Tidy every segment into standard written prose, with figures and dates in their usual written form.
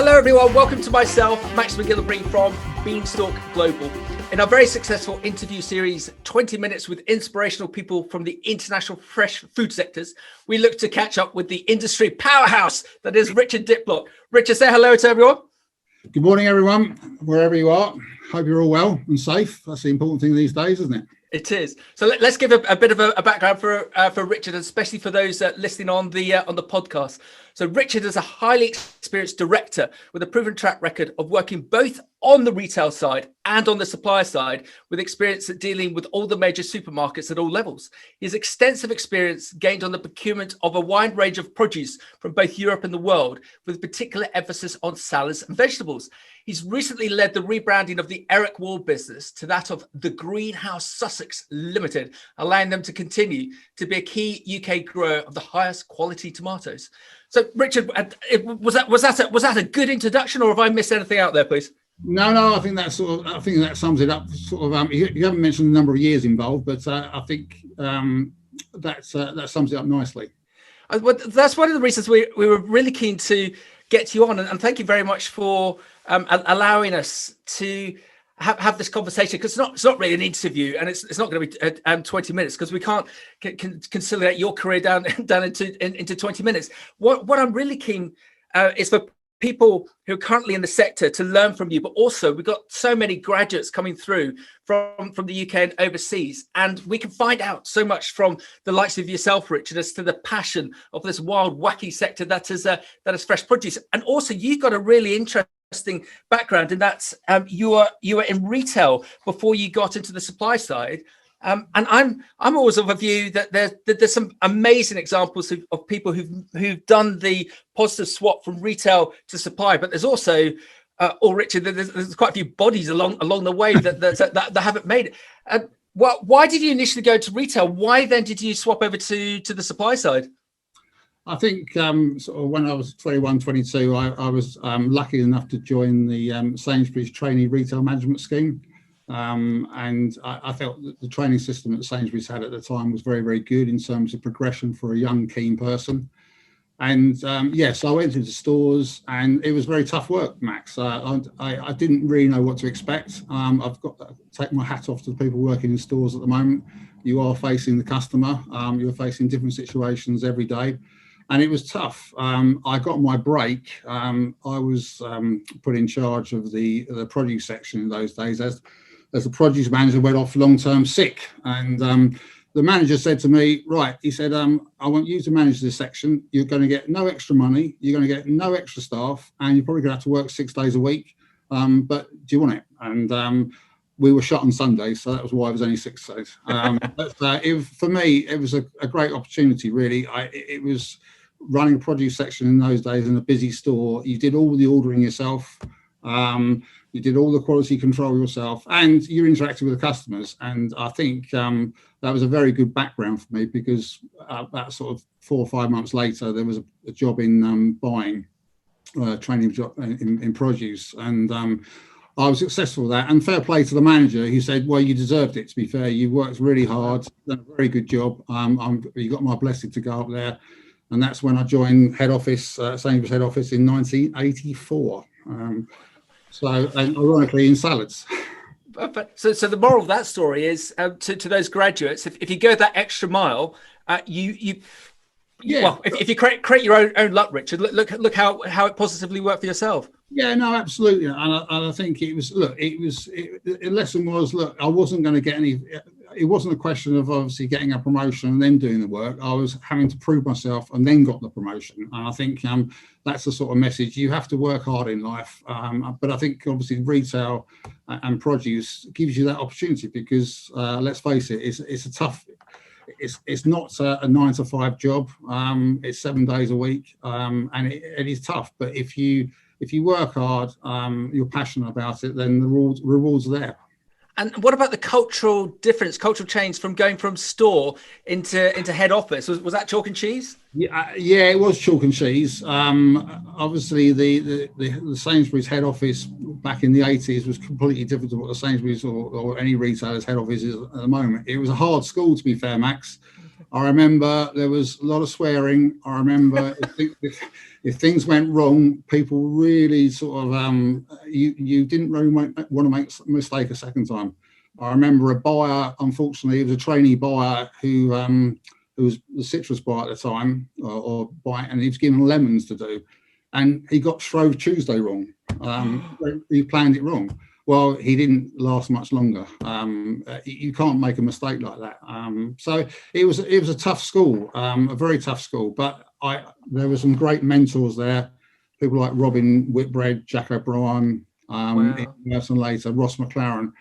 Hello everyone, welcome to myself, Max McGillivray from Beanstalk Global. In our very successful interview series, 20 Minutes with Inspirational People from the international fresh food sectors, we look to catch up with the industry powerhouse that is Richard Diplock. Richard, say hello to everyone. Good morning everyone, wherever you are. Hope you're all well and safe. That's the important thing these days, isn't it? It is. So let's give a bit of a background for Richard, especially for those listening on the podcast. So Richard is a highly experienced director with a proven track record of working both on the retail side and on the supplier side, with experience at dealing with all the major supermarkets at all levels. He has extensive experience gained on the procurement of a wide range of produce from both Europe and the world, with particular emphasis on salads and vegetables. He's recently led the rebranding of the Eric Wall business to that of the Green House Sussex Ltd, allowing them to continue to be a key UK grower of the highest quality tomatoes. So, Richard, was that a good introduction, or have I missed anything out there, please? No, I think that sums it up. You haven't mentioned the number of years involved, but I think that sums it up nicely. That's one of the reasons we were really keen to get you on, and thank you very much for allowing us to have this conversation, because it's not really an interview, and it's not going to be 20 minutes, because we can't conciliate your career down into 20 minutes. What I'm really keen is for people who are currently in the sector to learn from you, but also we've got so many graduates coming through from the UK and overseas, and we can find out so much from the likes of yourself, Richard, as to the passion of this wild, wacky sector that is fresh produce. And also, you've got a really interesting background in that you were in retail before you got into the supply side. And I'm always of a view that there's some amazing examples of people who've done the positive swap from retail to supply, but there's also, Richard, there's quite a few bodies along the way that haven't made it. Why did you initially go to retail? Why then did you swap over to the supply side? I think sort of when I was 21, 22, I was lucky enough to join the Sainsbury's trainee retail management scheme. And I felt that the training system that Sainsbury's had at the time was very, very good in terms of progression for a young, keen person. And yes, I went into stores, and it was very tough work, Max. I didn't really know what to expect. I've got to take my hat off to the people working in stores at the moment. You are facing the customer. You're facing different situations every day. And it was tough. I got my break. I was put in charge of the produce section in those days as the produce manager went off long-term sick. And the manager said to me, right, he said, I want you to manage this section. You're going to get no extra money. You're going to get no extra staff, and you're probably going to have to work 6 days a week. But do you want it? And we were shut on Sundays, so that was why it was only 6 days. But for me, it was a great opportunity, really. It was running a produce section in those days in a busy store. You did all the ordering yourself. You did all the quality control yourself, and you interacted with the customers. And I think that was a very good background for me, because about sort of 4 or 5 months later, there was a job in buying, training job in produce. And I was successful with that. And fair play to the manager, who said, well, you deserved it, to be fair. You worked really hard, done a very good job. You got my blessing to go up there. And that's when I joined head office, Sainsbury's head office in 1984. So ironically, in salads. So the moral of that story is to those graduates: if you go that extra mile, if you create your own luck, Richard, look how it positively worked for yourself. Yeah, no, absolutely. And I think the lesson was, look, I wasn't going to get any. It wasn't a question of obviously getting a promotion and then doing the work. I was having to prove myself and then got the promotion. And I think that's the sort of message. You have to work hard in life. But I think obviously retail and produce gives you that opportunity, because let's face it, it's a tough. It's not a 9 to 5 job. It's 7 days a week, and it is tough. But if you work hard, you're passionate about it, then the rewards are there. And what about the cultural change from going from store into head office? Was that chalk and cheese? Yeah, it was chalk and cheese. Obviously, the Sainsbury's head office back in the 80s was completely different to what the Sainsbury's or any retailer's head office is at the moment. It was a hard school, to be fair, Max. I remember there was a lot of swearing. I remember if things went wrong, people really sort of you didn't really want to make a mistake a second time. I remember a buyer, unfortunately, it was a trainee buyer who was the citrus buyer at the time, and he was given lemons to do, and he got Shrove Tuesday wrong. He planned it wrong. Well, he didn't last much longer. You can't make a mistake like that. So it was a tough school, a very tough school. But there were some great mentors there, people like Robin Whitbread, Jack O'Brien, Nelson later, Ross McLaren,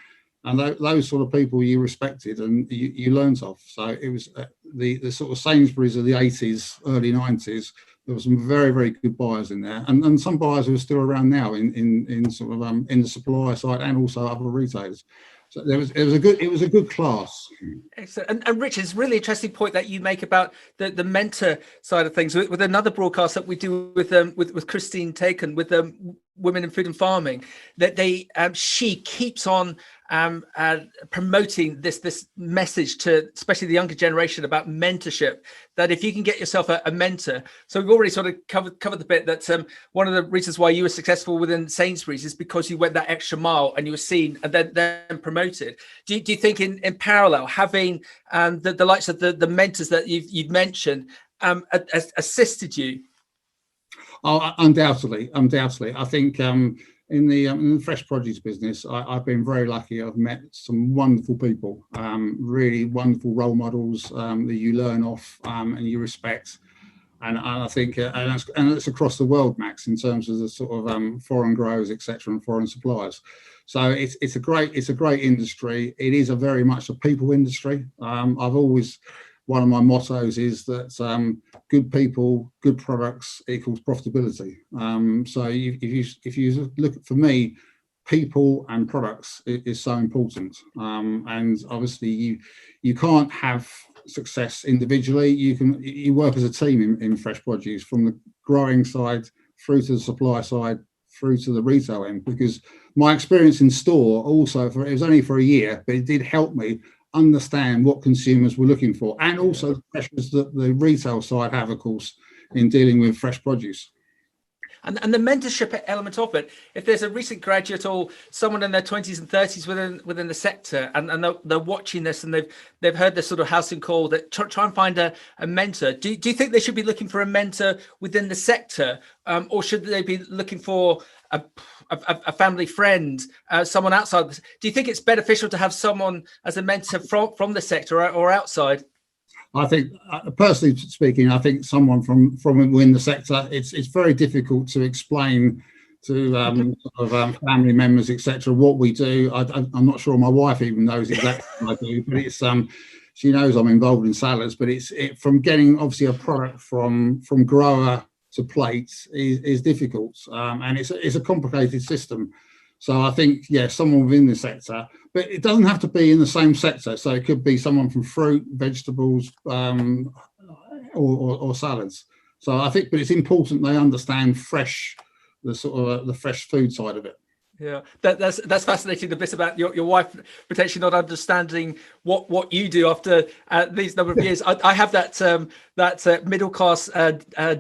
and those sort of people you respected and you learned of. So it was the sort of Sainsbury's of the 80s, early 90s. There were some very, very good buyers in there, and some buyers who are still around now in sort of in the supplier side and also other retailers. So it was a good class. Excellent. And Richard, it's a really interesting point that you make about the mentor side of things with another broadcast that we do with Christine Taken with Women in Food and Farming, that she keeps on promoting this message to especially the younger generation about mentorship, that if you can get yourself a mentor. So we've already sort of covered the bit that one of the reasons why you were successful within Sainsbury's is because you went that extra mile and you were seen and then promoted. Do you think in parallel having the likes of the mentors that you've mentioned assisted you? Oh, undoubtedly. I think in the fresh produce business, I've been very lucky. I've met some wonderful people, really wonderful role models that you learn off and you respect. And I think, and it's across the world, Max, in terms of the sort of foreign growers, etc., and foreign suppliers. So it's a great industry. It is very much a people industry. One of my mottos is that good people, good products equals profitability. So if you look, for me, people and products is so important. And obviously you can't have success individually. You work as a team in fresh produce, from the growing side through to the supply side, through to the retail end, because my experience in store also, it was only for a year, but it did help me understand what consumers were looking for, and also the pressures that the retail side have, of course, in dealing with fresh produce. And the mentorship element of it, if there's a recent graduate or someone in their 20s and 30s within the sector, and they're watching this and they've heard this sort of housing call, that try and find a mentor. Do you think they should be looking for a mentor within the sector, or should they be looking for a family friend, someone outside? Do you think it's beneficial to have someone as a mentor from the sector or outside? I think, personally speaking, I think someone from within the sector, it's very difficult to explain to family members, etc., what we do. I'm not sure my wife even knows exactly what I do, but it's she knows I'm involved in salads. But it's from getting obviously a product from grower to plate is difficult, and it's a complicated system. So I think, someone within the sector, but it doesn't have to be in the same sector. So it could be someone from fruit, vegetables, or salads. So I think, but it's important they understand the sort of the fresh food side of it. Yeah, that's fascinating. The bit about your wife potentially not understanding what you do after these number of years. I have that middle class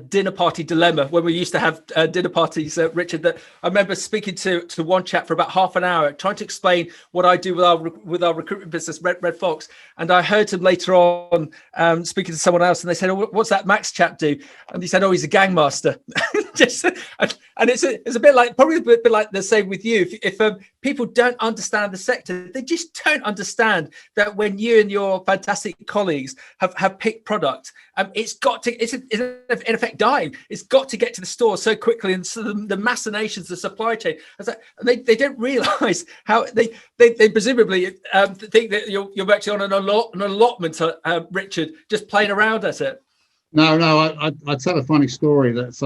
dinner party dilemma when we used to have dinner parties, Richard. That I remember speaking to one chap for about half an hour, trying to explain what I do with our recruitment business, Red Fox, and I heard him later on speaking to someone else, and they said, "Oh, what's that Max chap do?" And he said, "Oh, he's a gangmaster." And it's a bit like, probably a bit like the same with you. If people don't understand the sector, they just don't understand that when you and your fantastic colleagues have picked product, it's in effect dying. It's got to get to the store so quickly, and so the machinations, the supply chain, they don't realise how they presumably think that you're actually on an allotment, Richard, just playing around at it. No, I'd tell a funny story that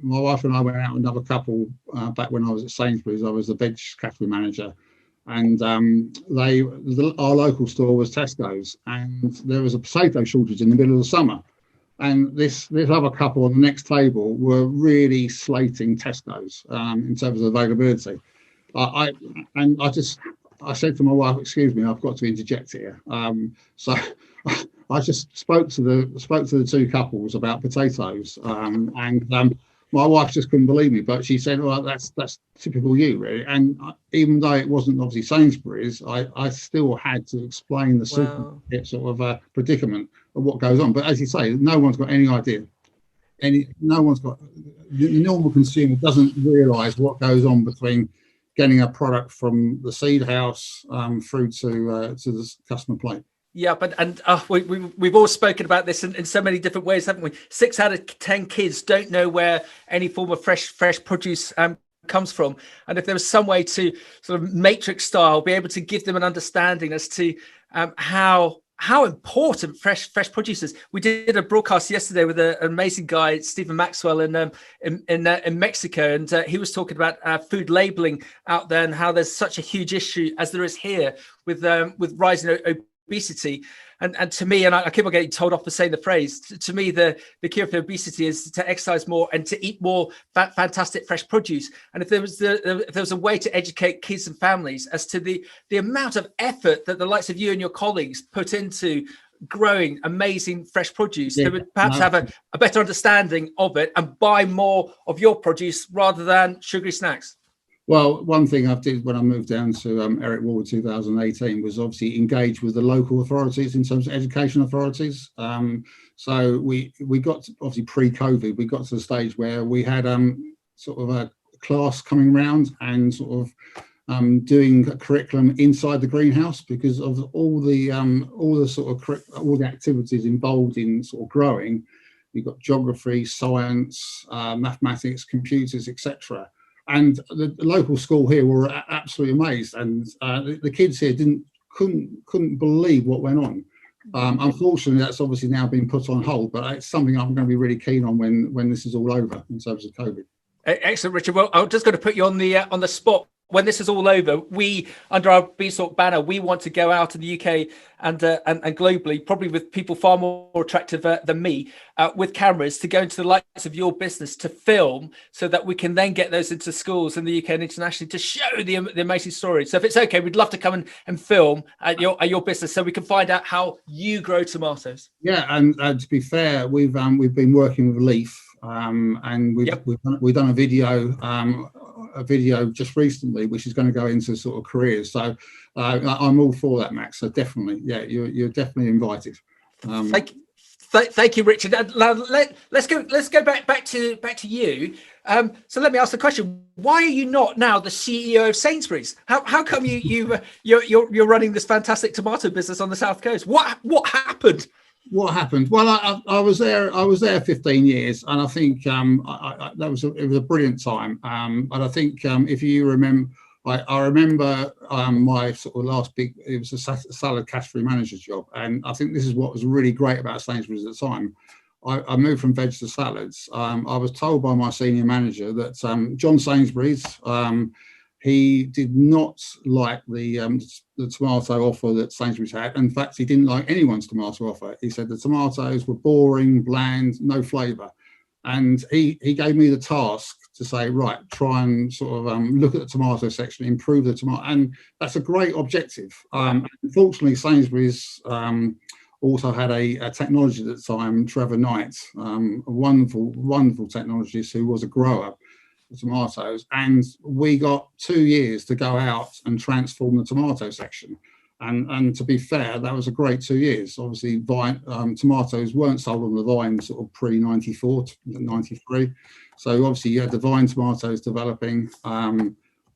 my wife and I went out with another couple back when I was at Sainsbury's. I was the veg category manager, and our local store was Tesco's, and there was a potato shortage in the middle of the summer. And this other couple on the next table were really slating Tesco's in terms of availability. I said to my wife, "Excuse me, I've got to interject here." So I just spoke to the two couples about potatoes, and my wife just couldn't believe me, but she said, "Well, that's typical you, really." And even though it wasn't obviously Sainsbury's, I still had to explain the supermarket sort of predicament of what goes on. But as you say, no one's got any idea. No one's got, the normal consumer doesn't realise what goes on between getting a product from the seed house through to the customer plate. Yeah, but we've all spoken about this in so many different ways, haven't we? 6 out of 10 kids don't know where any form of fresh produce comes from, and if there was some way to sort of matrix style be able to give them an understanding as to how important fresh produce is. We did a broadcast yesterday with an amazing guy, Stephen Maxwell, in Mexico, and he was talking about food labeling out there and how there's such a huge issue as there is here with rising obesity. And to me, and I keep on getting told off for saying the phrase, to me, the cure for obesity is to exercise more and to eat more fantastic fresh produce. And if there was a way to educate kids and families as to the amount of effort that the likes of you and your colleagues put into growing amazing fresh produce, they would perhaps have a better understanding of it and buy more of your produce rather than sugary snacks. Well, one thing I did when I moved down to Eric Ward 2018 was obviously engage with the local authorities in terms of education authorities. So we got to, obviously pre-COVID, we got to the stage where we had sort of a class coming round and sort of doing a curriculum inside the greenhouse because of all the activities involved in sort of growing. You've got geography, science, mathematics, computers, etc. And the local school here were absolutely amazed, and the kids here couldn't believe what went on. Unfortunately, that's obviously now been put on hold, but it's something I'm going to be really keen on when this is all over in terms of COVID. Excellent, Richard. Well, I'm just going to put you on the spot. When this is all over, we, under our Beanstalk banner, we want to go out in the UK and globally, probably with people far more attractive than me, with cameras to go into the likes of your business to film, so that we can then get those into schools in the UK and internationally to show the amazing stories. So if it's okay, we'd love to come and film at your business so we can find out how you grow tomatoes. Yeah, and to be fair, we've been working with Leaf, and we've done a video just recently, which is going to go into sort of careers. So I'm all for that, Max. So definitely, yeah, you're definitely invited. Thank you, Richard. Let's go back to you. So let me ask the question: why are you not now the CEO of Sainsbury's? How come you're running this fantastic tomato business on the South Coast? What happened? What happened? Well, I was there 15 years, and I think it was a brilliant time. And I think if you remember, I remember my sort of last big, it was a salad category manager's job, and I think this is what was really great about Sainsbury's at the time. I moved from veg to salads. I was told by my senior manager that John Sainsbury's, he did not like the tomato offer that Sainsbury's had. In fact, he didn't like anyone's tomato offer. He said the tomatoes were boring, bland, no flavour. And he gave me the task to say, right, try and sort of look at the tomato section, improve the tomato. And that's a great objective. Unfortunately, Sainsbury's also had a technologist at the time, Trevor Knight, a wonderful technologist who was a grower for tomatoes, and we got 2 years to go out and transform the tomato section. And to be fair, that was a great 2 years. Obviously, tomatoes weren't sold on the vine sort of pre-94, 93. So obviously you had the vine tomatoes developing.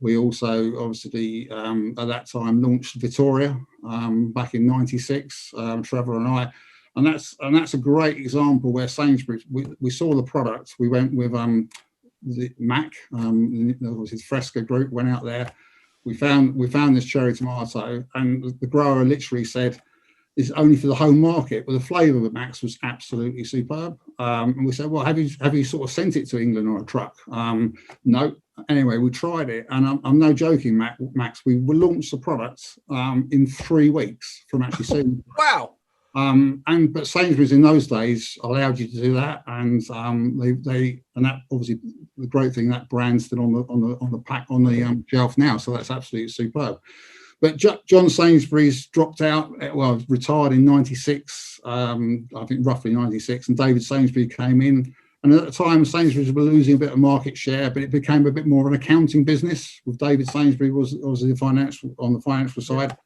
We also obviously at that time launched Vittoria back in 96, Trevor and I. And that's a great example where Sainsbury's, we saw the product. We went with the Mac, his Fresca group, went out there. We found this cherry tomato, and the grower literally said, "It's only for the home market." But the flavour of Max was absolutely superb. And we said, "Well, have you sort of sent it to England on a truck?" No. Anyway, we tried it, and I'm no joking, Max. We launched the product in 3 weeks from actually seeing. Wow. But Sainsbury's in those days allowed you to do that, and they and that obviously the great thing, that brand's still on the pack on the shelf now, so that's absolutely superb. But John Sainsbury's dropped out, well, retired in 96. I think roughly 96, and David Sainsbury came in. And at the time, Sainsbury's were losing a bit of market share, but it became a bit more of an accounting business. With David Sainsbury was the financial side.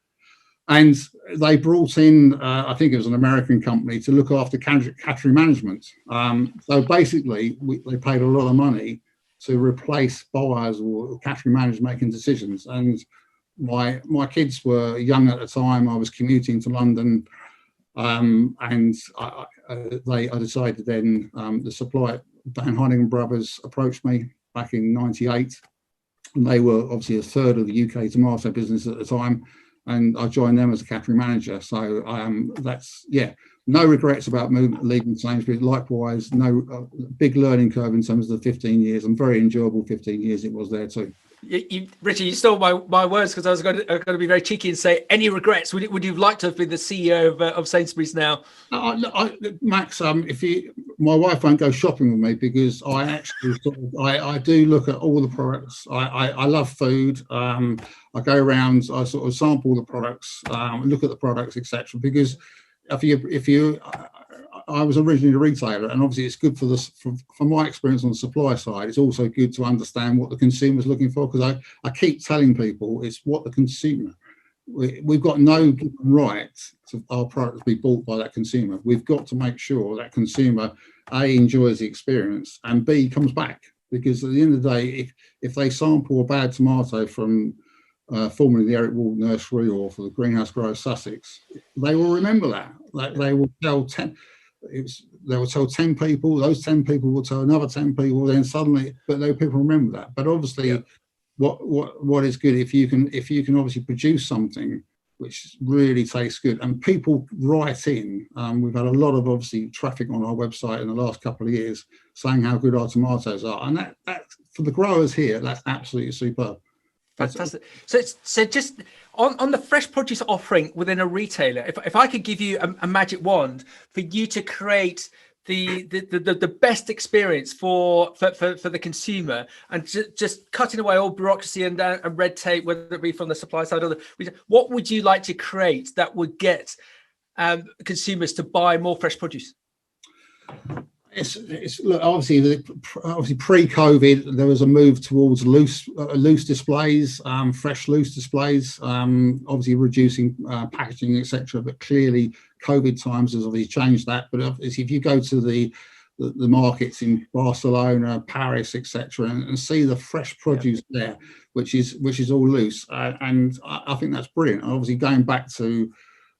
And they brought in, I think it was an American company, to look after category management. So basically, they paid a lot of money to replace buyers or category managers making decisions. And my kids were young at the time. I was commuting to London, and I decided then, the supplier, Van Heiningen Brothers, approached me back in '98, and they were obviously a third of the UK tomato business at the time. And I joined them as a category manager. So that's, no regrets about leaving Sainsbury's. Likewise, no big learning curve in terms of the 15 years, and very enjoyable 15 years it was there too. Richard, you stole my words, because I was going to be very cheeky and say, any regrets? Would you have liked to have been the CEO of Sainsbury's now? Max, my wife won't go shopping with me, because I actually I do look at all the products. I love food. I go around, I sort of sample the products, look at the products, etc. Because I was originally a retailer, and obviously it's good for my experience on the supply side. It's also good to understand what the consumer's looking for, because I keep telling people it's what the consumer. We've got no right to our product to be bought by that consumer. We've got to make sure that consumer A, enjoys the experience, and B, comes back. Because at the end of the day, if they sample a bad tomato from formerly the Eric Wald Nursery or for the Green House Sussex, they will remember that. They will tell 10. They will tell 10 people. Those 10 people will tell another 10 people. Then suddenly, but those people remember that. But obviously, what is good, if you can obviously produce something which really tastes good, and people write in. We've had a lot of obviously traffic on our website in the last couple of years saying how good our tomatoes are, and that for the growers here, that's absolutely superb. Fantastic. So just on the fresh produce offering within a retailer, if I could give you a magic wand for you to create the best experience for the consumer, and just cutting away all bureaucracy and red tape, whether it be from the supply side or what would you like to create that would get consumers to buy more fresh produce? Look, obviously pre-COVID, there was a move towards loose displays, fresh loose displays, obviously reducing packaging, etc. But clearly, COVID times has obviously changed that. But if you go to the markets in Barcelona, Paris, etc., and see the fresh produce there, which is all loose, and I think that's brilliant. Obviously, going back to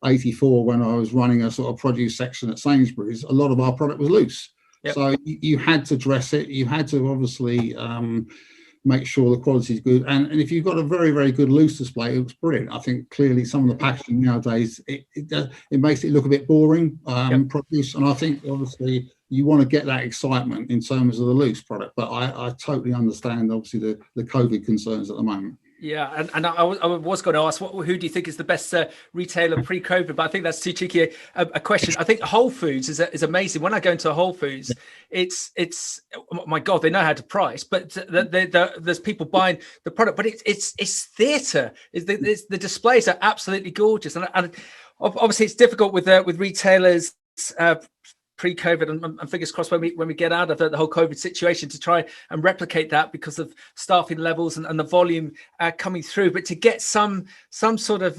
'84, when I was running a sort of produce section at Sainsbury's, a lot of our product was loose. Yep. So you had to dress it. You had to obviously make sure the quality is good. And if you've got a very, very good loose display, it looks brilliant. I think clearly some of the packaging nowadays, it makes it look a bit boring, produce. And I think obviously you want to get that excitement in terms of the loose product. But I totally understand obviously the COVID concerns at the moment. Yeah, and I was going to ask, who do you think is the best retailer pre-COVID? But I think that's too cheeky a question. I think Whole Foods is amazing. When I go into Whole Foods, it's oh my God, they know how to price, but there's people buying the product. But it's theatre. The displays are absolutely gorgeous, and obviously it's difficult with retailers. Pre-COVID, and fingers crossed when we get out of the whole COVID situation, to try and replicate that because of staffing levels and the volume coming through. But to get some sort of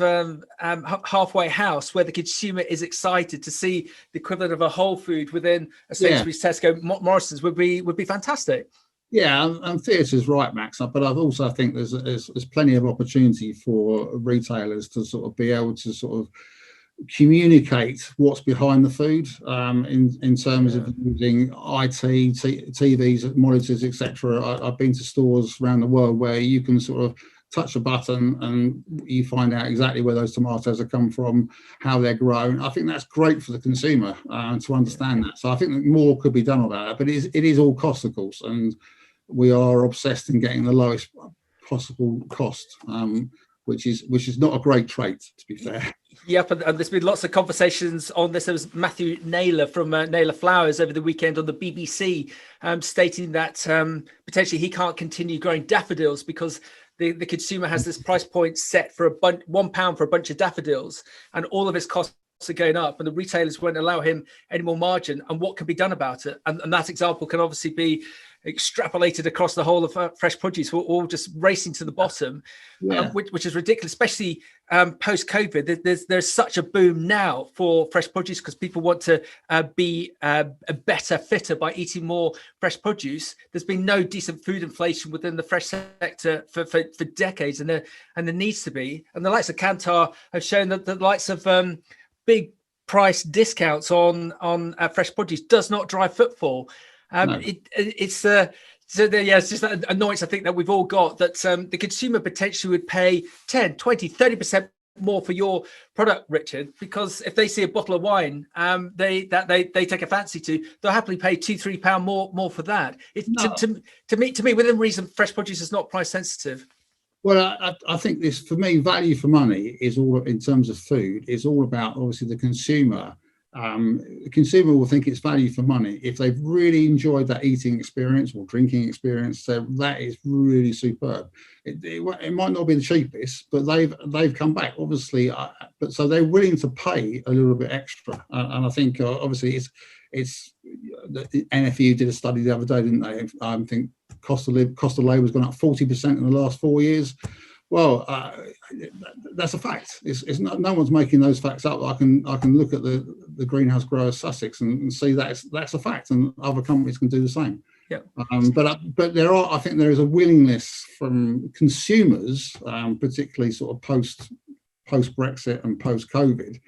halfway house where the consumer is excited to see the equivalent of a Whole Food within a Sainsbury's, Tesco, Morrison's would be fantastic. Yeah, and theatre's right, Max. But I also think there's plenty of opportunity for retailers to sort of be able to sort of communicate what's behind the food, in terms of using TVs, monitors, etc. I've been to stores around the world where you can sort of touch a button and you find out exactly where those tomatoes have come from, how they're grown. I think that's great for the consumer to understand that. So I think that more could be done on that, but it is all cost, of course, and we are obsessed in getting the lowest possible cost, which is not a great trait, to be fair. Yep, and there's been lots of conversations on this. There was Matthew Naylor from Naylor Flowers over the weekend on the BBC, stating that potentially he can't continue growing daffodils because the consumer has this price point set for £1 for a bunch of daffodils, and all of his costs are going up and the retailers won't allow him any more margin, and what can be done about it. And that example can obviously be extrapolated across the whole of fresh produce. We're all just racing to the bottom, which is ridiculous, especially post-COVID. There's such a boom now for fresh produce because people want to be a better, fitter by eating more fresh produce. There's been no decent food inflation within the fresh sector for decades, and there needs to be. And the likes of Kantar have shown that the likes of big price discounts on fresh produce does not drive footfall. No. It's just that annoyance I think that we've all got, that the consumer potentially would pay 10, 20, 30% more for your product, Richard, because if they see a bottle of wine they take a fancy to, they'll happily pay £2-3 more for that. To me, within reason, fresh produce is not price sensitive. Well, I think this, for me, value for money is all, in terms of food, is all about obviously the consumer. The consumer will think it's value for money if they've really enjoyed that eating experience or drinking experience. So that is really superb. It might not be the cheapest, but they've come back, obviously. But so they're willing to pay a little bit extra. And I think obviously it's the NFU did a study the other day, didn't they? I think cost of labour has gone up 40% in the last 4 years. Well, that's a fact. It's not, no one's making those facts up. I can look at the Greenhouse Growers Sussex and see that's a fact, and other companies can do the same. Yeah. But I think there is a willingness from consumers, particularly sort of post Brexit and post COVID,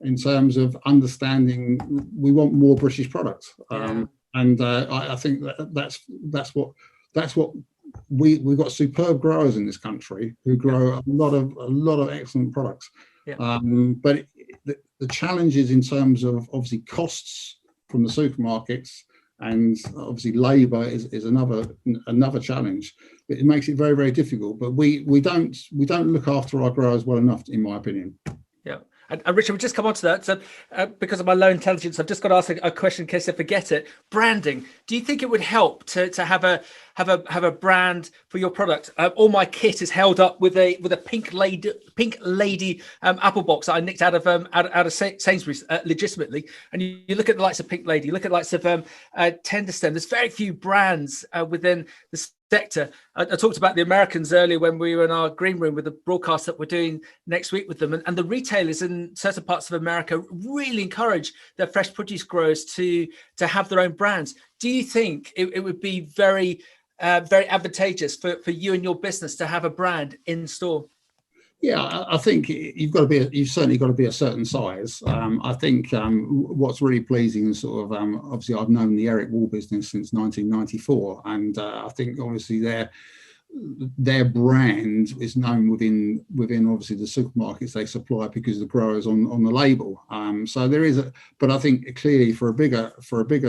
in terms of understanding we want more British products. And I think that's what. We've got superb growers in this country who grow a lot of excellent products. But the challenges in terms of obviously costs from the supermarkets and obviously labour is another challenge. It makes it very, very difficult. But we don't look after our growers well enough, in my opinion. Yeah. And Richard, we'll just come on to that. So, because of my low intelligence, I've just got to ask a question in case I forget it. Branding. Do you think it would help to have a brand for your product? All my kit is held up with a pink lady apple box that I nicked out of Sainsbury's legitimately. And you look at the likes of Pink Lady, you look at the likes of Tenderstem. There's very few brands within the sector. I talked about the Americans earlier when we were in our green room with the broadcast that we're doing next week with them, and the retailers in certain parts of America really encourage their fresh produce growers to have their own brands. Do you think it would be very advantageous for you and your business to have a brand in store? Yeah, I think you've certainly got to be a certain size. I think what's really pleasing is sort of obviously I've known the Eric Wall business since 1994, and I think obviously their brand is known within obviously the supermarkets they supply because of the growers on the label. So there is but I think clearly for a bigger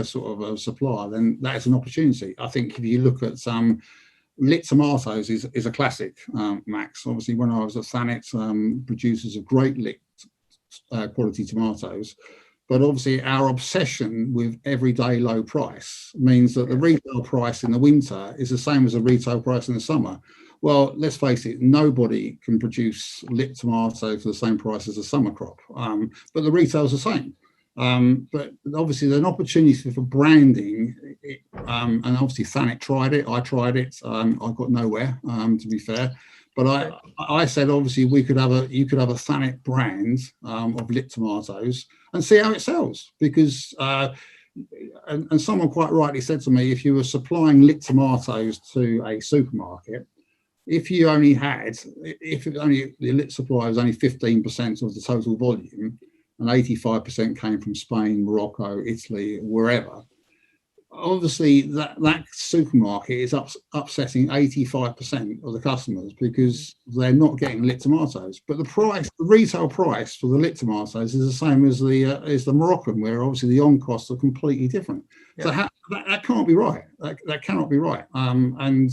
sort of a supplier, then that is an opportunity. I think if you look at lit tomatoes is a classic, Max. Obviously, when I was at Thanet, producers of great lit quality tomatoes. But obviously, our obsession with everyday low price means that the retail price in the winter is the same as the retail price in the summer. Well, let's face it, nobody can produce lit tomato for the same price as a summer crop, but the retail's the same. But obviously there's an opportunity for branding, and obviously Thanet tried it, I tried it, I got nowhere, to be fair. But I said obviously you could have a Thanet brand of lit tomatoes and see how it sells, because and someone quite rightly said to me, if you were supplying lit tomatoes to a supermarket, if the lit supply was only 15% of the total volume, and 85% came from Spain, Morocco, Italy, wherever, obviously that supermarket is upsetting 85% of the customers because they're not getting lit tomatoes. But the retail price for the lit tomatoes is the same as the Moroccan, where obviously the on costs are completely different. Yeah. So that can't be right. That cannot be right. And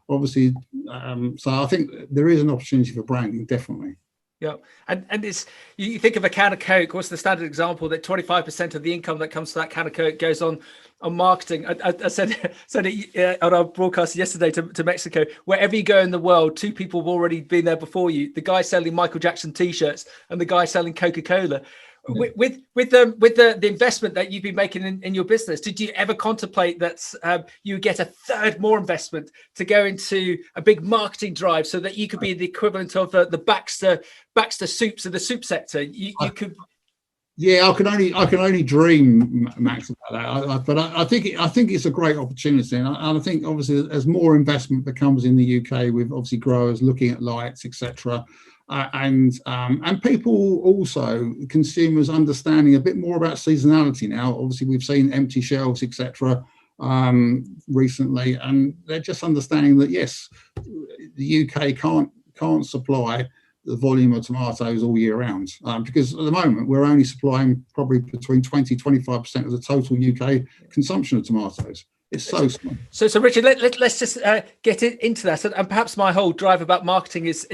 obviously, so I think there is an opportunity for branding, definitely. Yeah, and it's, you think of a can of Coke. What's the standard example that 25% of the income that comes to that can of Coke goes on marketing? I said it on our broadcast yesterday to Mexico. Wherever you go in the world, two people have already been there before you: the guy selling Michael Jackson T-shirts and the guy selling Coca-Cola. Yeah. With the investment that you've been making in your business, did you ever contemplate that you would get a third more investment to go into a big marketing drive so that you could be the equivalent of the Baxter soups of the soup sector? You could. Yeah, I can only dream, Max, about that. But I think it's a great opportunity, and I think obviously as more investment becomes in the UK, with obviously growers looking at lights, etc., and people also, consumers, understanding a bit more about seasonality now. Obviously, we've seen empty shelves, etc., recently, and they're just understanding that yes, the UK can't supply the volume of tomatoes all year round, because at the moment we're only supplying probably between 20-25% of the total UK consumption of tomatoes. It's so small. So Richard, let's just get into that, and perhaps my whole drive about marketing is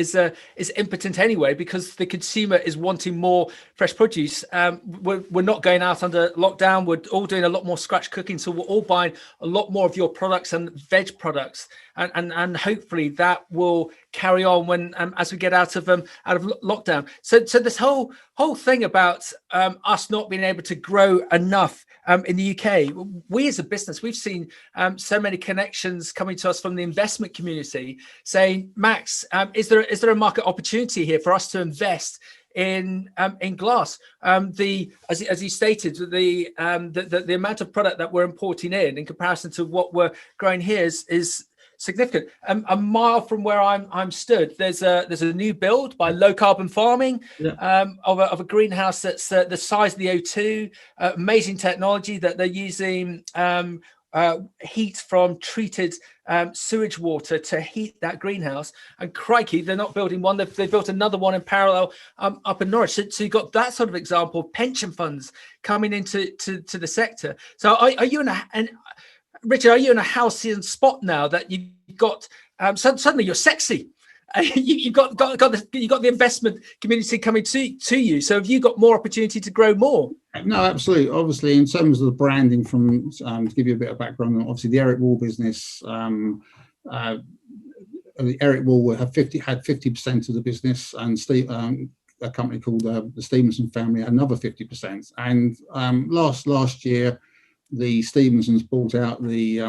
impotent anyway, because the consumer is wanting more fresh produce. We're not going out under lockdown. We're all doing a lot more scratch cooking, so we're all buying a lot more of your products and veg products, and hopefully that will carry on when as we get out of lockdown. So this whole thing about us not being able to grow enough in the UK, we as a business, we've seen so many connections coming to us from the investment community saying, Max, is there a market opportunity here for us to invest in glass? As you stated, the amount of product that we're importing in comparison to what we're growing here is significant. A mile from where I'm stood, there's a new build by Low Carbon Farming, of a greenhouse that's the size of the O2. Amazing technology that they're using heat from treated sewage water to heat that greenhouse. And crikey, they're not building one; they've built another one in parallel up in Norwich. So you've got that sort of example of pension funds coming into the sector. So are you Richard, are you in a halcyon spot now that you've got suddenly you're sexy? You've got the investment community coming to you. So have you got more opportunity to grow more? No, absolutely. Obviously, in terms of the branding, from to give you a bit of background, obviously the Eric Wall business, Eric Wall had 50% of the business, and a company called the Stevenson family had another 50%. And last year, the Stevensons bought out the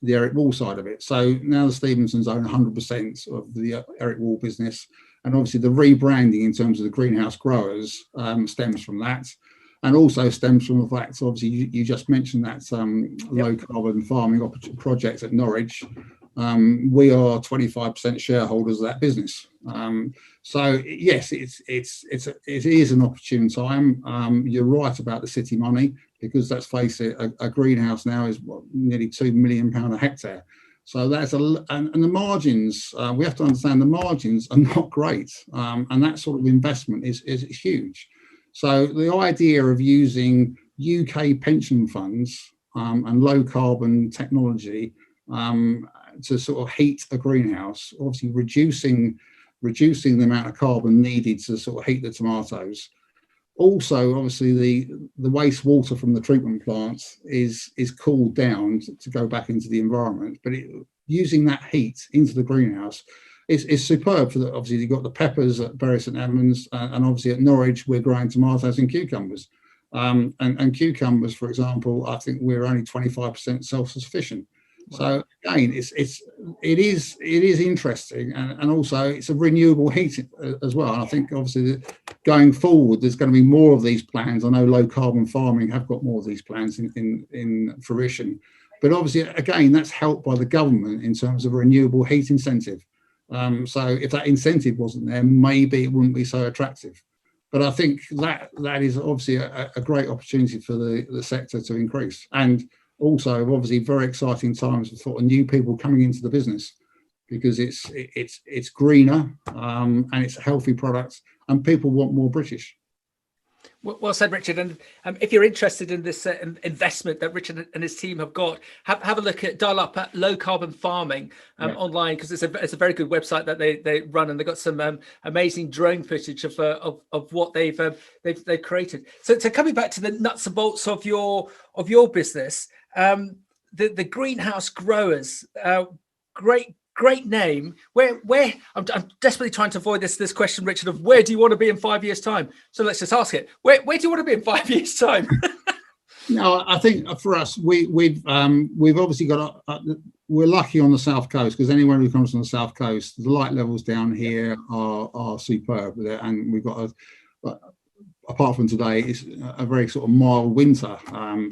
Eric Wall side of it. So now the Stevensons own 100% of the Eric Wall business. And obviously the rebranding in terms of the greenhouse growers stems from that. And also stems from the fact, obviously, you just mentioned that low carbon farming project at Norwich. We are 25% shareholders of that business. So yes, it is an opportune time. You're right about the city money, because let's face it, a greenhouse now is nearly £2 million a hectare. So that's and the margins. We have to understand the margins are not great, and that sort of investment is huge. So the idea of using UK pension funds and low carbon technology to sort of heat a greenhouse, obviously reducing the amount of carbon needed to sort of heat the tomatoes. Also, obviously, the wastewater from the treatment plants is cooled down to go back into the environment, but using that heat into the greenhouse is superb. For obviously, you've got the peppers at Bury St Edmunds, and obviously at Norwich we're growing tomatoes and cucumbers. And cucumbers, for example, I think we're only 25% self-sufficient. Wow. So again, it is interesting, and also it's a renewable heat as well. And I think obviously going forward, there's going to be more of these plans. I know low carbon farming have got more of these plans in fruition, but obviously again that's helped by the government in terms of a renewable heat incentive. So if that incentive wasn't there, maybe it wouldn't be so attractive. But I think that is obviously a great opportunity for the sector to increase. And also, obviously, very exciting times for sort of new people coming into the business, because it's greener and it's a healthy product, and people want more British. Well said, Richard. And if you're interested in this investment that Richard and his team have got, have a look dial up at Low Carbon Farming online, because it's a very good website that they run, and they've got some amazing drone footage of what they've created. So coming back to the nuts and bolts of your business, the greenhouse growers, great great name. Where I'm desperately trying to avoid this question, Richard, of where do you want to be in 5 years' time? So let's just ask it. Where do you want to be in 5 years' time? No, I think for us, we've obviously got we're lucky on the south coast, because anyone who comes from the south coast, the light levels down here are superb, and we've got apart from today, it's a very sort of mild winter.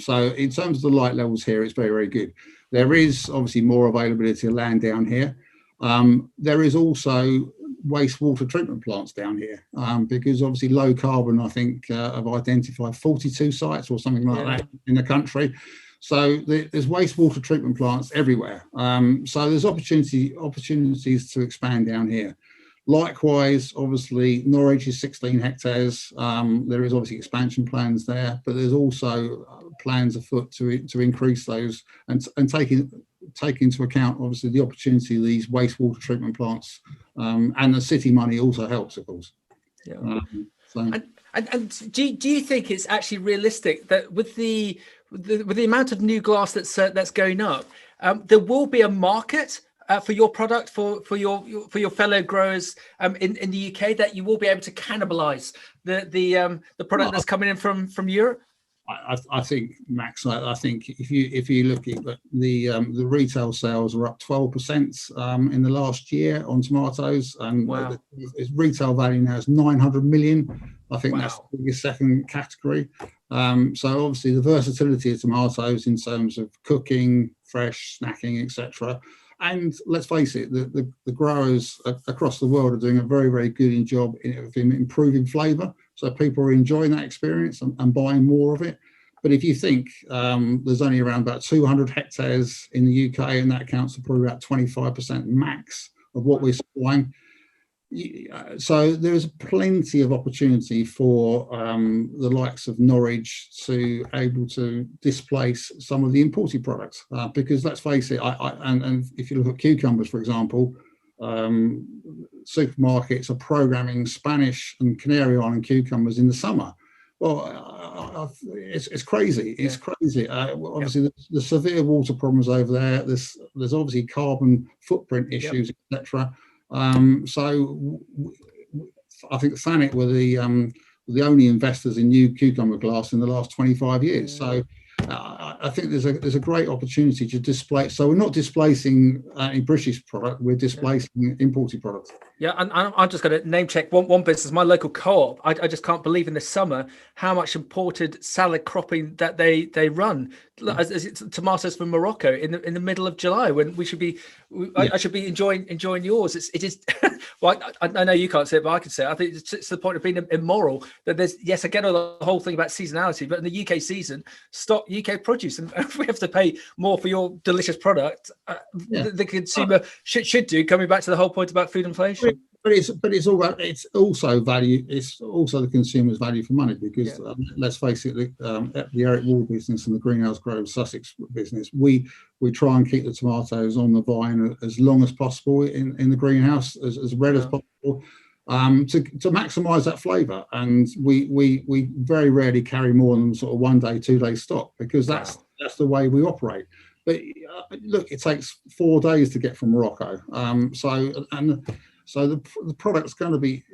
So in terms of the light levels here, it's very, very good. There is obviously more availability of land down here. There is also wastewater treatment plants down here, because obviously low carbon, I think, have identified 42 sites or something like that in the country. So there's wastewater treatment plants everywhere. So there's opportunities to expand down here. Likewise, obviously, Norwich is 16 hectares. There is obviously expansion plans there, but there's also plans afoot to increase those and take into account, obviously, the opportunity of these wastewater treatment plants, and the city money also helps, of course. Yeah. And do you think it's actually realistic that with the amount of new glass that's going up, there will be a market for your product, for your fellow growers in the UK, that you will be able to cannibalize the product that's coming in from Europe? I think, Max, I think if you look at the retail sales are up 12% in the last year on tomatoes, and wow. Its retail value now is 900 million. I think that's the biggest second category. So obviously the versatility of tomatoes in terms of cooking, fresh, snacking, etc. And let's face it, the growers across the world are doing a very, very good job in improving flavour. So people are enjoying that experience and buying more of it. But if you think there's only around about 200 hectares in the UK, and that accounts for probably about 25% max of what we're supplying. So there's plenty of opportunity for the likes of Norwich to able to displace some of the imported products, because let's face it, and if you look at cucumbers, for example, supermarkets are programming Spanish and Canary Island cucumbers in the summer. Well, it's crazy. It's crazy. Obviously, the severe water problems over there. There's obviously carbon footprint issues, etc. So I think Thanet were the only investors in new cucumber glass in the last 25 years. So I think there's a great opportunity to displace. So we're not displacing a British product; we're displacing imported products. Yeah, and I'm just going to name check one business, my local co-op. I just can't believe in the summer how much imported salad cropping that they run. As tomatoes from Morocco in the middle of July, when we should be, I should be enjoying yours. It is. Well, I know you can't say it, but I can say it. I think it's to the point of being immoral that there's again the whole thing about seasonality, but in the UK season, stock UK produce, and if we have to pay more for your delicious product, the consumer should do. Coming back to the whole point about food inflation. But it's all about, it's also value. It's also the consumer's value for money, because let's face it, the Eric Wall business and the Green House Sussex business, we try and keep the tomatoes on the vine as long as possible in the greenhouse, as red as possible, to maximise that flavour. And we very rarely carry more than sort of 1 day, 2 day stock, because that's the way we operate. But look, it takes 4 days to get from Morocco. So the product's going to be,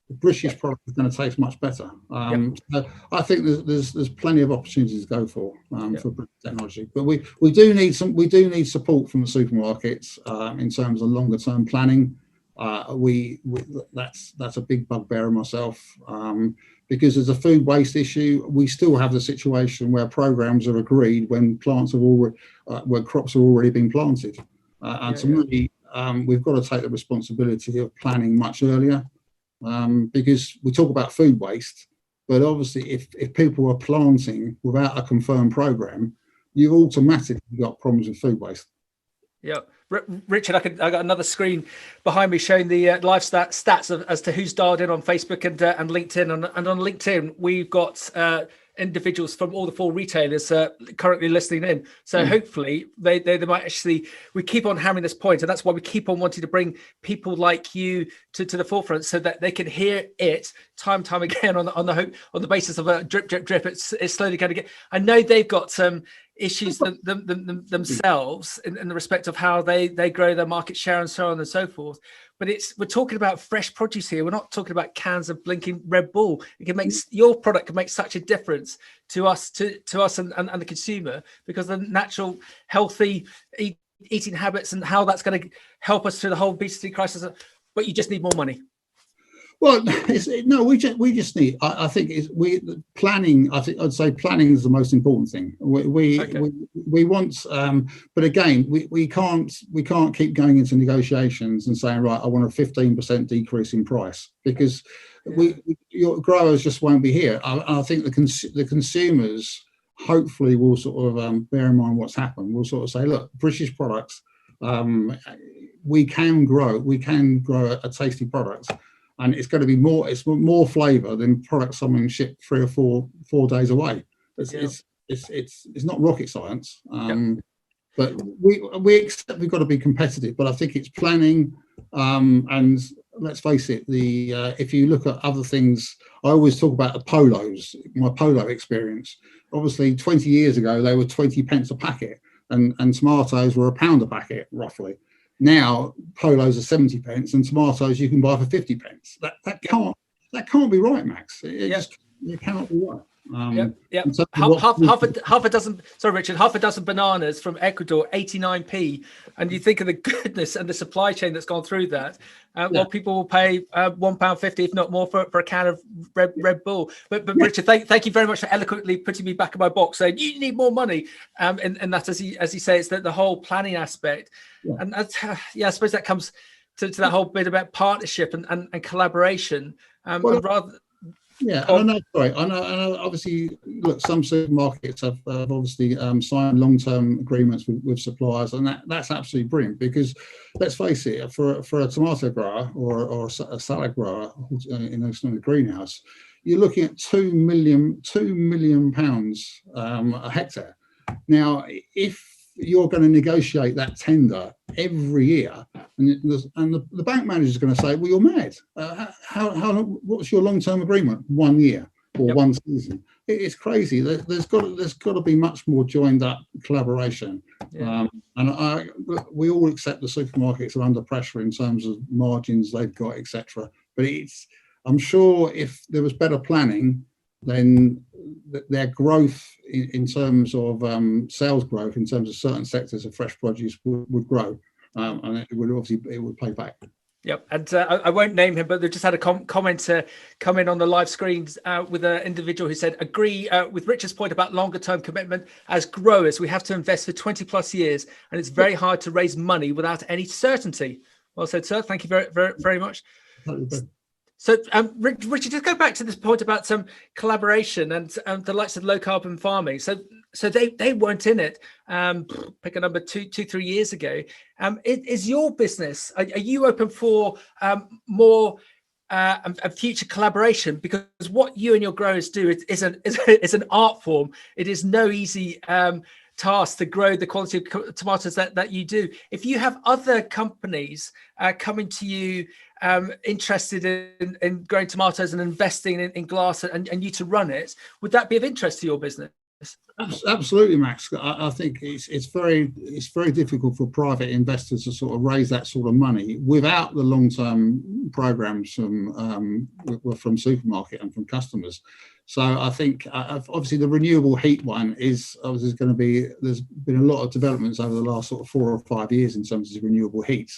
the British product is going to taste much better. So I think there's plenty of opportunities to go for British technology. But we do need support from the supermarkets in terms of longer term planning. That's a big bugbear of myself, because there's a food waste issue. We still have the situation where programs are agreed when plants have already where crops have already been planted, me. We've got to take the responsibility of planning much earlier, because we talk about food waste, but obviously if people are planting without a confirmed program, you've automatically got problems with food waste. Yeah, Richard, I got another screen behind me showing the live stats as to who's dialed in on Facebook and LinkedIn, and on LinkedIn we've got individuals from all the 4 retailers currently listening in. So hopefully they might actually, we keep on hammering this point, and that's why we keep on wanting to bring people like you to the forefront, so that they can hear it time again on the basis of a drip. It's slowly going to get. I know they've got issues themselves in the respect of how they grow their market share and so on and so forth. But we're talking about fresh produce here. We're not talking about cans of blinking Red Bull. It can make your product can make such a difference to us and the consumer, because the natural healthy eating habits and how that's going to help us through the whole obesity crisis. But you just need more money. Well, we just need. I think planning. I think I'd say planning is the most important thing. We want, but again, we can't keep going into negotiations and saying, right, I want a 15% decrease in price, because your growers just won't be here. I think the consumers hopefully will sort of bear in mind what's happened. We'll sort of say, look, British products, we can grow a tasty product. And it's going to be more flavour than products someone shipped 3 or 4 days away. It's not rocket science, but we accept we've got to be competitive. But I think it's planning, and let's face it, if you look at other things, I always talk about the polos, my polo experience. Obviously, 20 years ago they were 20 pence a packet, and tomatoes were £1 a packet roughly. Now polos are 70 pence, and tomatoes you can buy for 50 pence. That can't be right, Max. It cannot be right. Half a dozen. Sorry, Richard. Half a dozen bananas from Ecuador, 89p, and you think of the goodness and the supply chain that's gone through that. Well, people will pay £1.50, if not more, for a can of Red Bull. But Richard, thank you very much for eloquently putting me back in my box, saying you need more money. And that, as you say, it's the whole planning aspect. Yeah. And I suppose that comes to that whole bit about partnership and collaboration. Yeah, and I know. Obviously, look, some supermarkets have obviously signed long-term agreements with suppliers, and that's absolutely brilliant. Because let's face it, for a tomato grower or a salad grower in a greenhouse, you're looking at £2 million a hectare. Now, if you're going to negotiate that tender every year, and the bank manager is going to say, well, you're mad. What's your long-term agreement? 1 year or 1 season? It's crazy. There's got to be much more joined up collaboration. And we all accept the supermarkets are under pressure in terms of margins they've got, etc. But I'm sure if there was better planning, then their growth in terms of sales growth in terms of certain sectors of fresh produce would grow, and it would pay back. Yep, and I won't name him, but they just had a comment come in on the live screens with an individual who said, agree with Richard's point about longer term commitment. As growers, we have to invest for 20 plus years, and it's very hard to raise money without any certainty. Well said, sir. Thank you very, very, very much. So, Richard, just go back to this point about some collaboration and the likes of low carbon farming. So they weren't in it. Pick a number 2-3 years ago. Is your business? Are you open for more future collaboration? Because what you and your growers do is an art form. It is no easy task to grow the quality of tomatoes that you do. If you have other companies coming to you interested in growing tomatoes and investing in glass and you to run it, would that be of interest to your business? Absolutely, Max. I think it's very difficult for private investors to sort of raise that sort of money without the long-term programs from supermarket and from customers. So I think obviously the renewable heat one is obviously going to be. There's been a lot of developments over the last sort of 4 or 5 years in terms of renewable heat.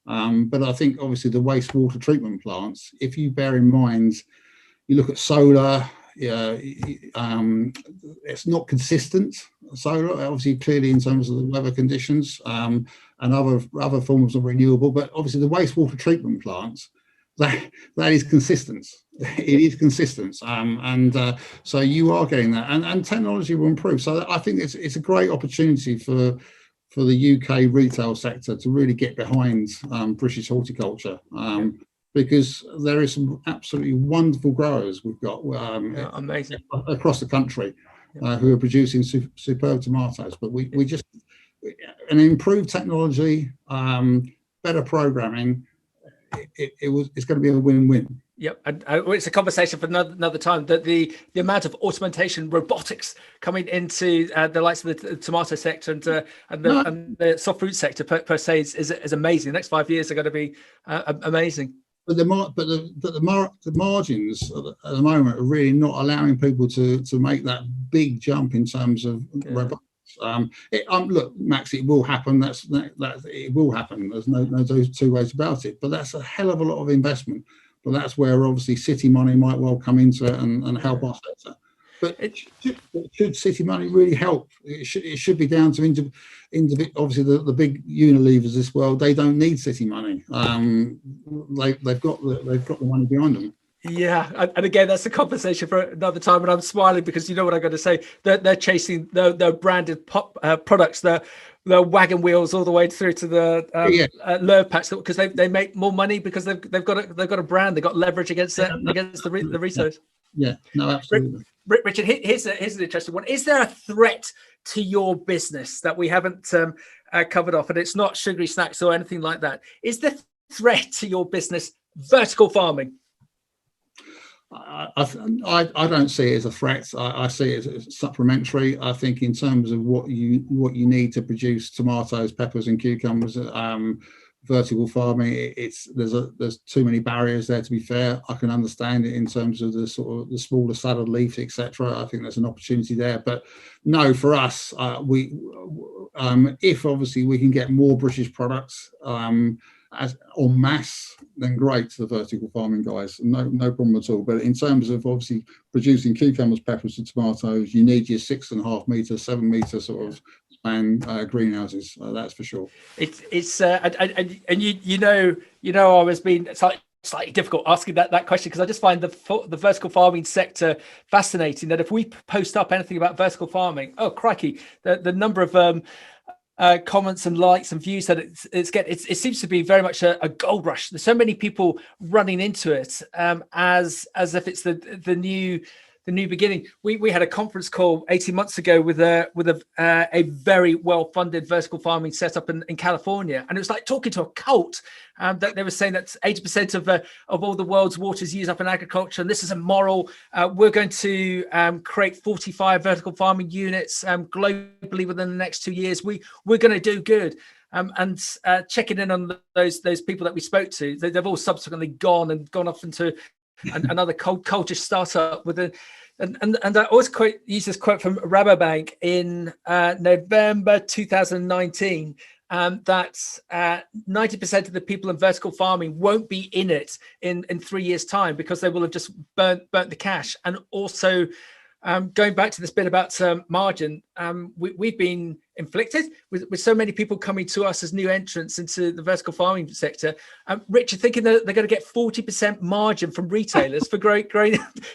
But I think obviously the wastewater treatment plants, if you bear in mind, you look at solar, it's not consistent. Solar, obviously, clearly in terms of the weather conditions and other forms of renewable, but obviously the wastewater treatment plants, that is consistent. It is consistent, so you are getting that, and technology will improve. So I think it's a great opportunity for the UK retail sector to really get behind British horticulture, because there is some absolutely wonderful growers we've got amazing across the country who are producing superb tomatoes. But we just an improved technology, better programming. It's going to be a win-win. Yep, and it's a conversation for another time. That the amount of automation, robotics coming into the likes of the tomato sector and the soft fruit sector per se is amazing. The next 5 years are going to be amazing. But the margins at the moment are really not allowing people to make that big jump in terms of robotics. Look, Max, it will happen. It will happen. There's no two ways about it. But that's a hell of a lot of investment. But that's where obviously city money might well come into it and help our sector. But should city money really help? It should be down to obviously the big Unilevers of this world. They don't need city money. They've got the money behind them. Yeah, and again, that's a conversation for another time. And I'm smiling because you know what I'm going to say. They're chasing their branded products, their wagon wheels all the way through to the lure packs, because they make more money because they've got a brand, they've got leverage against the retailers. Yeah, no, absolutely. Richard, here's an interesting one. Is there a threat to your business that we haven't covered off? And it's not sugary snacks or anything like that. Is the threat to your business vertical farming? I don't see it as a threat. I see it as supplementary. I think in terms of what you need to produce tomatoes, peppers, and cucumbers, vertical farming, there's too many barriers there. To be fair, I can understand it in terms of the sort of the smaller salad leaf, etc. I think there's an opportunity there. But no, for us, if obviously we can get more British products as en masse, then great to the vertical farming guys, no problem at all. But in terms of obviously producing cucumbers, peppers, and tomatoes, you need your 6.5 meter, 7 meter sort of span greenhouses. That's for sure. It's and you know I was being slightly difficult asking that question, because I just find the vertical farming sector fascinating. That if we post up anything about vertical farming, oh crikey, the number of comments and likes and views that it seems to be very much a gold rush. There's so many people running into it as if it's the new beginning. We had a conference call 18 months ago with a very well funded vertical farming setup in California, and it was like talking to a cult. That they were saying that 80% of all the world's water is used up in agriculture, and this is immoral. We're going to create 45 vertical farming units globally within the next 2 years. We're going to do good. And checking in on those people that we spoke to, they've all subsequently gone off into another culture startup with and I always use this quote from Rabobank in November 2019. That 90% of the people in vertical farming won't be in it in 3 years' time, because they will have just burnt the cash. And also, going back to this bit about margin, we've been inflicted with so many people coming to us as new entrants into the vertical farming sector. Richard, thinking that they're going to get 40% margin from retailers for growing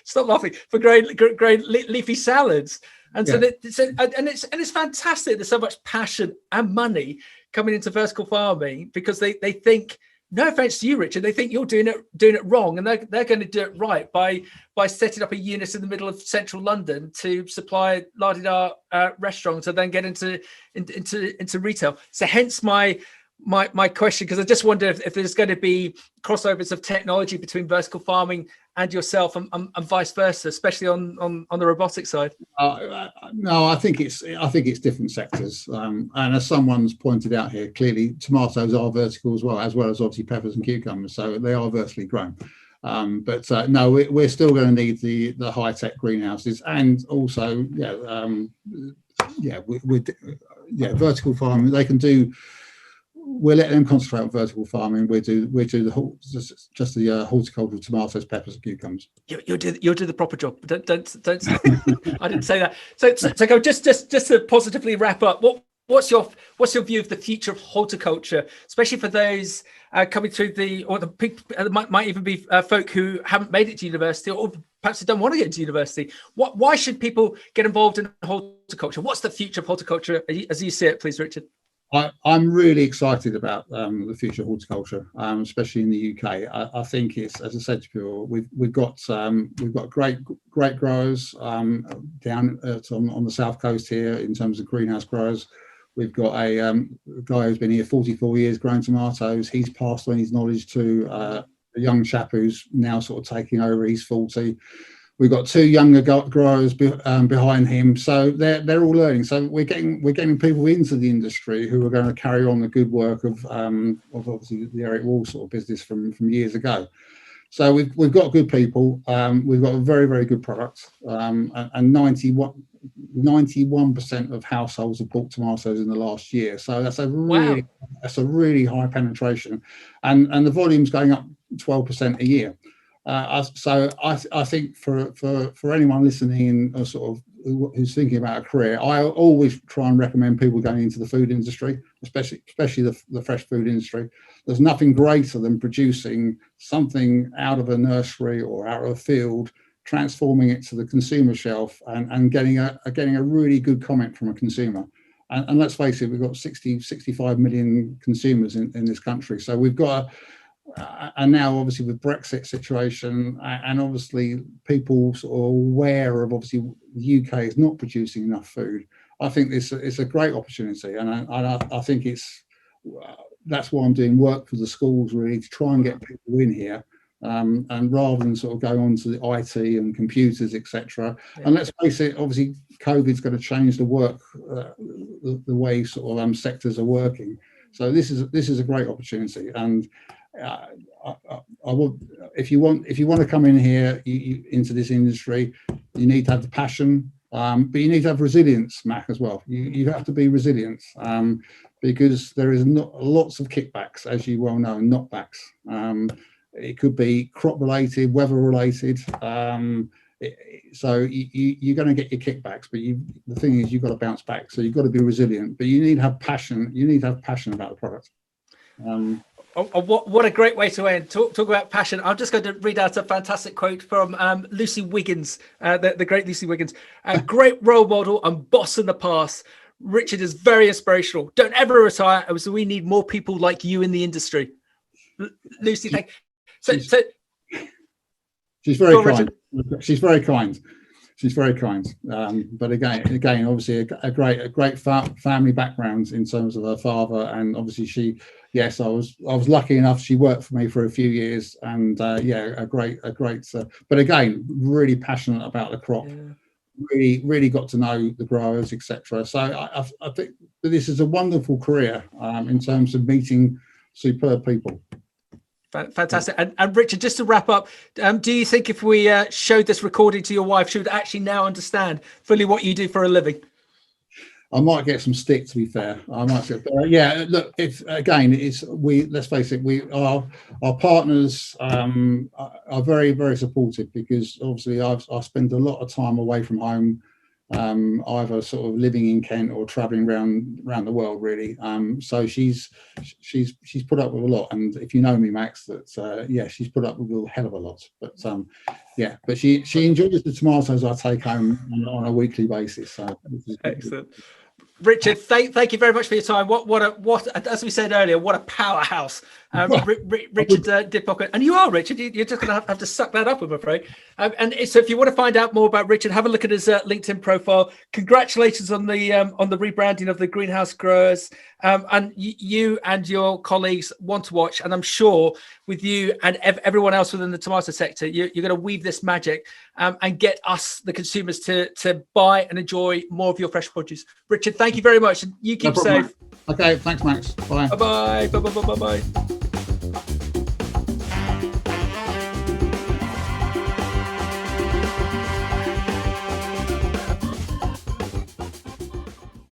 stop laughing, for growing leafy salads. And so it's fantastic. There's so much passion and money coming into vertical farming, because they think, no offense to you, Richard, they think you're doing it wrong, and they're going to do it right by setting up a unit in the middle of central London to supply la-di-da restaurants and then get into retail. So hence my question, because I just wonder if there's going to be crossovers of technology between vertical farming and yourself, and vice versa, especially on the robotic side. No, I think it's different sectors, and as someone's pointed out here, clearly tomatoes are vertical as well as obviously peppers and cucumbers, so they are vertically grown. But no, we're still going to need the high tech greenhouses, and also vertical farming. They can do. We'll let them concentrate on vertical farming. We'll do the horticultural tomatoes, peppers, and cucumbers. You'll do the proper job. Don't. I didn't say that. So go just to positively wrap up. What's your view of the future of horticulture, especially for those coming through the people might even be folk who haven't made it to university, or perhaps they don't want to get into university. Why should people get involved in horticulture? What's the future of horticulture as you see it, please, Richard? I'm really excited about the future of horticulture, especially in the UK. I think it's, as I said to you, we've got great growers down on the south coast here in terms of greenhouse growers. We've got a guy who's been here 44 years growing tomatoes. He's passed on his knowledge to a young chap who's now sort of taking over. He's 40. We've got 2 younger growers behind him, so they're all learning. So we're getting people into the industry who are going to carry on the good work of obviously the Eric Wall sort of business from years ago. So we've got good people. We've got a very, very good product, and 91% of households have bought tomatoes in the last year. So that's a really high penetration, and the volume's going up 12% a year. So I think for anyone listening and sort of who's thinking about a career, I always try and recommend people going into the food industry, especially the fresh food industry. There's nothing greater than producing something out of a nursery or out of a field, transforming it to the consumer shelf, and getting a really good comment from a consumer. And let's face it, we've got 65 million consumers in this country. So we've got and now obviously with Brexit situation, and obviously people sort of aware of obviously the UK is not producing enough food. I think it's a great opportunity, and I think that's why I'm doing work for the schools, really, to try and get people in here, and rather than sort of go on to the IT and computers, etc. Yeah. And let's face it, obviously COVID's going to change the work, the way sort of sectors are working. So this is a great opportunity, and I would, if you want to come in here into this industry, you need to have the passion, but you need to have resilience, Mac, as well. You have to be resilient, because there is lots of kickbacks, as you well know, and knockbacks. It could be crop related, weather related. So you're going to get your kickbacks, but the thing is, you've got to bounce back. So you've got to be resilient, but you need to have passion. You need to have passion about the product. What a great way to end. Talk about passion. I'm just going to read out a fantastic quote from Lucy Wiggins, the great Lucy Wiggins. A great role model and boss in the past. Richard is very inspirational. Don't ever retire. So we need more people like you in the industry. Lucy, thank you. She's very kind. She's very kind. She's very kind. But again, obviously a great family background in terms of her father, and obviously I was lucky enough. She worked for me for a few years, and a great. But again, really passionate about the crop. Yeah. Really got to know the growers, etc. So I think this is a wonderful career in terms of meeting superb people. Fantastic. And Richard, just to wrap up, do you think if we showed this recording to your wife, she would actually now understand fully what you do for a living? I might get some stick, to be fair. I might say, but yeah, look, let's face it, our partners are very, very supportive, because obviously I spend a lot of time away from home, either sort of living in Kent or traveling around the world, really. So she's put up with a lot, and if you know me, Max, that she's put up with a hell of a lot. But but she enjoys the tomatoes I take home on a weekly basis. So excellent. Richard, thank you very much for your time. What as we said earlier, what a powerhouse, Richard Diplock. And you are, Richard. You're just going to have to suck that up, I'm afraid. And so, if you want to find out more about Richard, have a look at his LinkedIn profile. Congratulations on the rebranding of the greenhouse growers. And you and your colleagues want to watch, and I'm sure with you and everyone else within the tomato sector, you're going to weave this magic and get us, the consumers, to buy and enjoy more of your fresh produce. Richard, thank you very much, and you keep safe. Okay, thanks, Max. Bye. Bye. Bye.